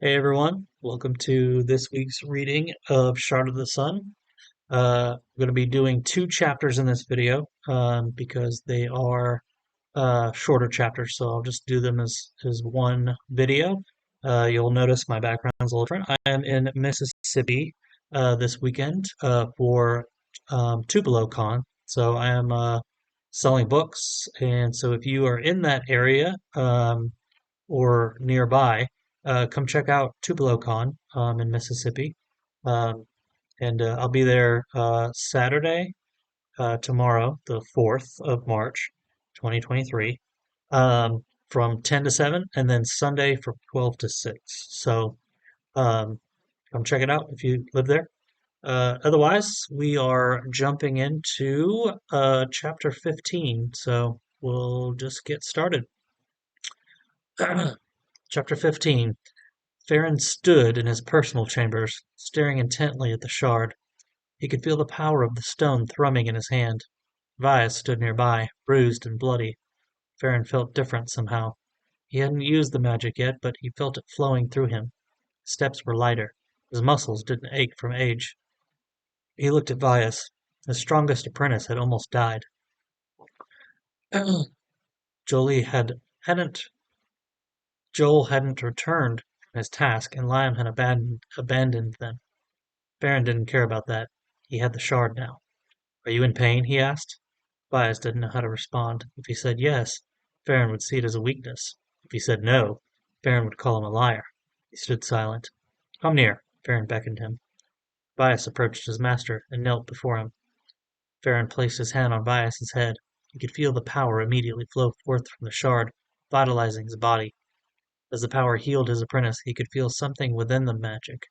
Hey everyone, welcome to this week's reading of Shard of the Sun. I'm going to be doing two chapters in this video because they are shorter chapters, so I'll just do them as one video. You'll notice my background's a little different. I am in Mississippi this weekend for Tupelo Con, so I am selling books, and so if you are in that area, or nearby, come check out TupeloCon in Mississippi. Um, and I'll be there Saturday, tomorrow, the 4th of March, 2023, from 10 to 7, and then Sunday from 12 to 6. So um, come check it out if you live there. Otherwise, we are jumping into chapter 15, so we'll just get started. Chapter 15. Farron stood in his personal chambers, staring intently at the shard. He could feel the power of the stone thrumming in his hand. Vyas stood nearby, bruised and bloody. Farron felt different somehow. He hadn't used the magic yet, but he felt it flowing through him. His steps were lighter. His muscles didn't ache from age. He looked at Vyas. His strongest apprentice had almost died. Jolie hadn't Joel hadn't returned from his task, and Liam had abandoned them. Farron didn't care about that. He had the shard now. "Are you in pain?" he asked. Bias didn't know how to respond. If he said yes, Farron would see it as a weakness. If he said no, Farron would call him a liar. He stood silent. "Come near," Farron beckoned him. Bias approached his master and knelt before him. Farron placed his hand on Bias's head. He could feel the power immediately flow forth from the shard, vitalizing his body. As the power healed his apprentice, he could feel something within the magic.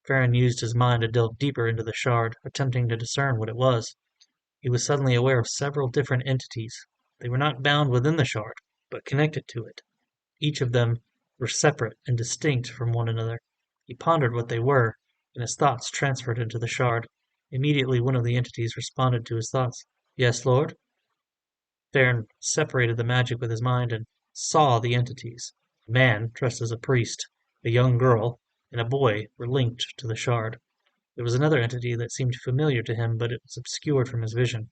Farron used his mind to delve deeper into the shard, attempting to discern what it was. He was suddenly aware of several different entities. They were not bound within the shard, but connected to it. Each of them were separate and distinct from one another. He pondered what they were, and his thoughts transferred into the shard. Immediately one of the entities responded to his thoughts. "Yes, Lord?" Farron separated the magic with his mind and saw the entities. A man, dressed as a priest, a young girl, and a boy were linked to the shard. There was another entity that seemed familiar to him, but it was obscured from his vision.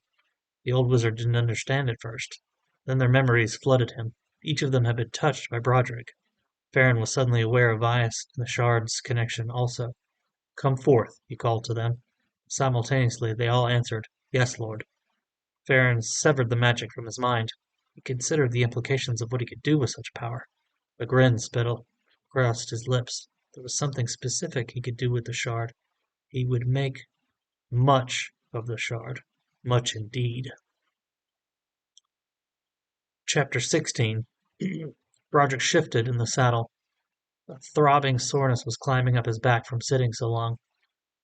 The old wizard didn't understand at first. Then their memories flooded him. Each of them had been touched by Broderick. Farron was suddenly aware of Vyas and the shard's connection also. "Come forth," he called to them. Simultaneously they all answered, "Yes, Lord." Farron severed the magic from his mind. He considered the implications of what he could do with such power. A grin sped across his lips. There was something specific he could do with the shard. He would make much of the shard. Much indeed. Chapter 16. Broderick shifted in the saddle. A throbbing soreness was climbing up his back from sitting so long.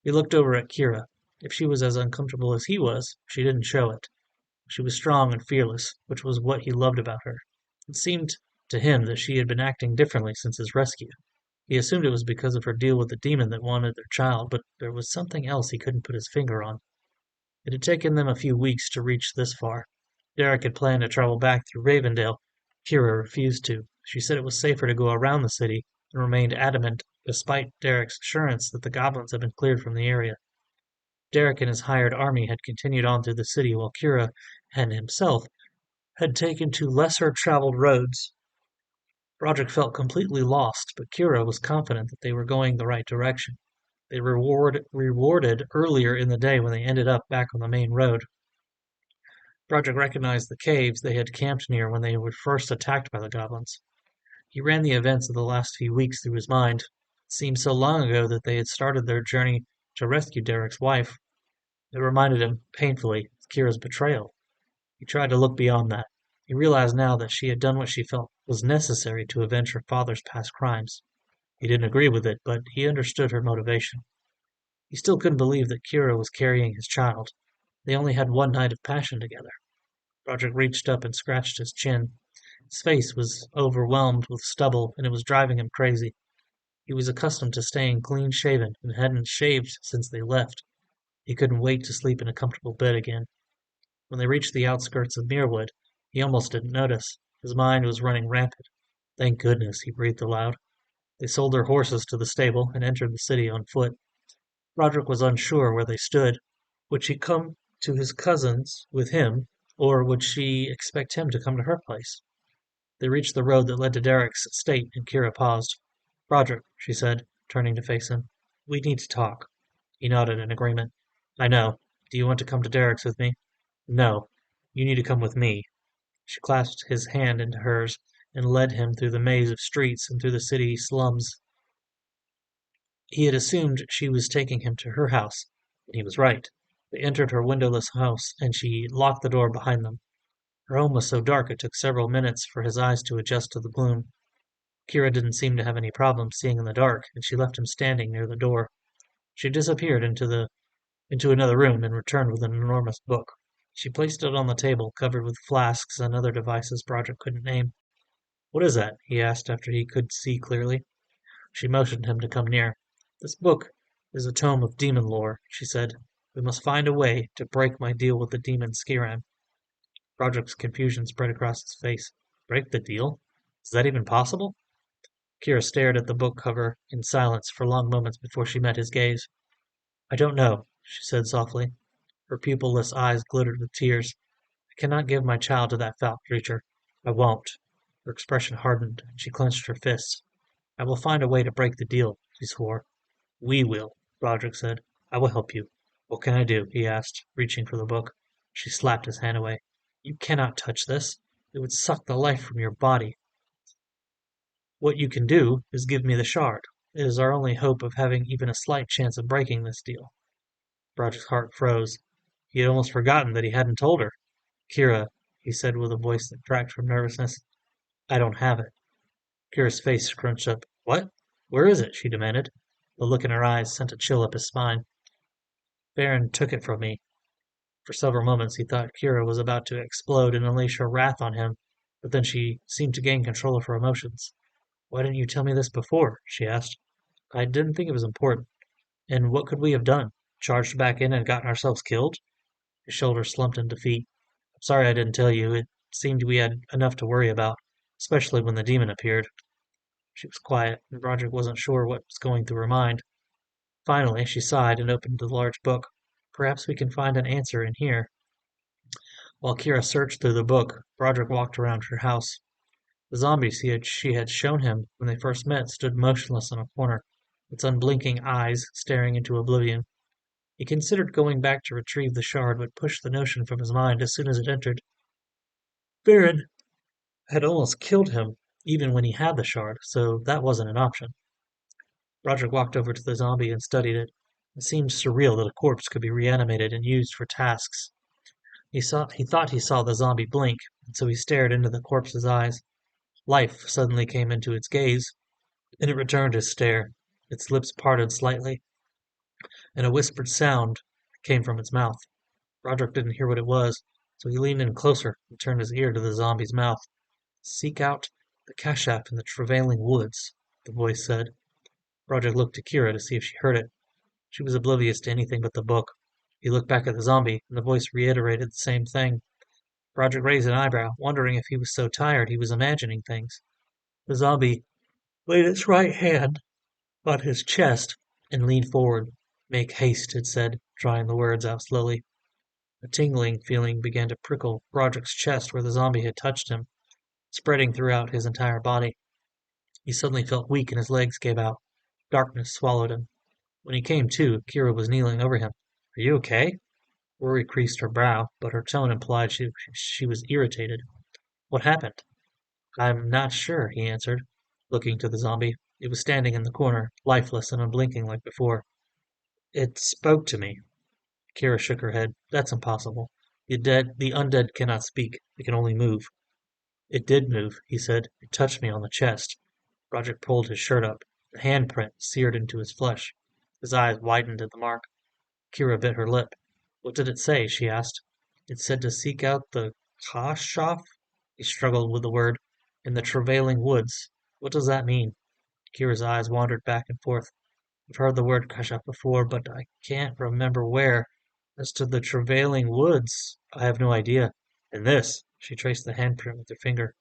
He looked over at Kira. If she was as uncomfortable as he was, she didn't show it. She was strong and fearless, which was what he loved about her. It seemed to him that she had been acting differently since his rescue. He assumed it was because of her deal with the demon that wanted their child, but there was something else he couldn't put his finger on. It had taken them a few weeks to reach this far. Derek had planned to travel back through Ravendale. Kira refused to. She said it was safer to go around the city, and remained adamant despite Derek's assurance that the goblins had been cleared from the area. Derek and his hired army had continued on through the city while Kira and himself had taken to lesser-traveled roads. Broderick felt completely lost, but Kira was confident that they were going the right direction. They rewarded earlier in the day when they ended up back on the main road. Broderick recognized the caves they had camped near when they were first attacked by the goblins. He ran the events of the last few weeks through his mind. It seemed so long ago that they had started their journey to rescue Derek's wife. It reminded him, painfully, of Kira's betrayal. He tried to look beyond that. He realized now that she had done what she felt was necessary to avenge her father's past crimes. He didn't agree with it, but he understood her motivation. He still couldn't believe that Kira was carrying his child. They only had one night of passion together. Roderick reached up and scratched his chin. His face was overwhelmed with stubble, and it was driving him crazy. He was accustomed to staying clean-shaven and hadn't shaved since they left. He couldn't wait to sleep in a comfortable bed again. When they reached the outskirts of Muirwood, he almost didn't notice. His mind was running rampant. Thank goodness, he breathed aloud. They sold their horses to the stable and entered the city on foot. Roderick was unsure where they stood. Would she come to his cousin's with him, or would she expect him to come to her place? They reached the road that led to Derek's estate, and Kira paused. "Roderick," she said, turning to face him, "we need to talk." He nodded in agreement. "I know. Do you want to come to Derek's with me?" "No. You need to come with me." She clasped his hand into hers and led him through the maze of streets and through the city slums. He had assumed she was taking him to her house, and he was right. They entered her windowless house, and she locked the door behind them. Her home was so dark it took several minutes for his eyes to adjust to the gloom. Kira didn't seem to have any problem seeing in the dark, and she left him standing near the door. She disappeared into another room and returned with an enormous book. She placed it on the table, covered with flasks and other devices Broderick couldn't name. "What is that?" he asked after he could see clearly. She motioned him to come near. "This book is a tome of demon lore," she said. "We must find a way to break my deal with the demon Skiran." Broderick's confusion spread across his face. "Break the deal? Is that even possible?" Kira stared at the book cover in silence for long moments before she met his gaze. "I don't know," she said softly. Her pupilless eyes glittered with tears. "I cannot give my child to that foul creature. I won't." Her expression hardened, and she clenched her fists. "I will find a way to break the deal," she swore. "We will," Broderick said. "I will help you." "What can I do?" he asked, reaching for the book. She slapped his hand away. "You cannot touch this. It would suck the life from your body. What you can do is give me the shard. It is our only hope of having even a slight chance of breaking this deal." Broderick's heart froze. He had almost forgotten that he hadn't told her. "Kira," he said with a voice that cracked from nervousness, "I don't have it." Kira's face scrunched up. "What? Where is it?" she demanded. The look in her eyes sent a chill up his spine. "Baron took it from me." For several moments he thought Kira was about to explode and unleash her wrath on him, but then she seemed to gain control of her emotions. "Why didn't you tell me this before?" she asked. "I didn't think it was important." "And what could we have done? Charged back in and gotten ourselves killed?" His shoulders slumped in defeat. "I'm sorry I didn't tell you. It seemed we had enough to worry about, especially when the demon appeared." She was quiet, and Broderick wasn't sure what was going through her mind. Finally, she sighed and opened the large book. "Perhaps we can find an answer in here." While Kira searched through the book, Broderick walked around her house. The zombie she had shown him when they first met stood motionless in a corner, its unblinking eyes staring into oblivion. He considered going back to retrieve the shard, but pushed the notion from his mind as soon as it entered. Baron had almost killed him, even when he had the shard, so that wasn't an option. Broderick walked over to the zombie and studied it. It seemed surreal that a corpse could be reanimated and used for tasks. He thought he saw the zombie blink, and so he stared into the corpse's eyes. Life suddenly came into its gaze, and it returned his stare. Its lips parted slightly, and a whispered sound came from its mouth. Broderick didn't hear what it was, so he leaned in closer and turned his ear to the zombie's mouth. "Seek out the Kashaf in the travailing woods," the voice said. Broderick looked to Kira to see if she heard it. She was oblivious to anything but the book. He looked back at the zombie, and the voice reiterated the same thing. Broderick raised an eyebrow, wondering if he was so tired he was imagining things. The zombie laid its right hand on his chest and leaned forward. "Make haste," it said, drawing the words out slowly. A tingling feeling began to prickle Broderick's chest where the zombie had touched him, spreading throughout his entire body. He suddenly felt weak and his legs gave out. Darkness swallowed him. When he came to, Kira was kneeling over him. "Are you okay?" Rory creased her brow, but her tone implied she was irritated. "What happened?" "I'm not sure," he answered, looking to the zombie. It was standing in the corner, lifeless and unblinking like before. "It spoke to me." Kira shook her head. "That's impossible. The undead cannot speak. They can only move." "It did move," he said. "It touched me on the chest." Broderick pulled his shirt up. The handprint seared into his flesh. His eyes widened at the mark. Kira bit her lip. "What did it say?" she asked. "It said to seek out the Kashaf." He struggled with the word. "In the travailing woods. What does that mean?" Kira's eyes wandered back and forth. "I've heard the word Kashaf before, but I can't remember where. As to the travailing woods, I have no idea. And this," she traced the handprint with her finger,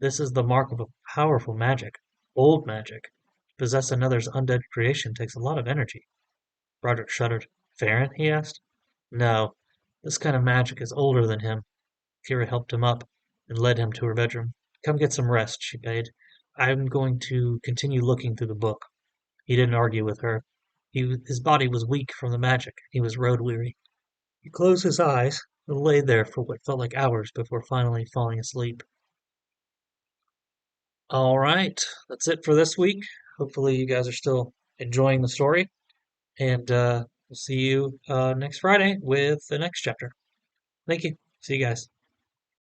"this is the mark of a powerful magic. Old magic." possess another's undead creation takes a lot of energy. Broderick shuddered. Farron? He asked. No, this kind of magic is older than him. Kira helped him up and led him to her bedroom. Come get some rest, she bade. I'm going to continue looking through the book. He didn't argue with her. His body was weak from the magic. He was road weary. He closed his eyes and lay there for what felt like hours before finally falling asleep. All right, that's it for this week. Hopefully, you guys are still enjoying the story, and we'll see you next Friday with the next chapter. Thank you. See you guys.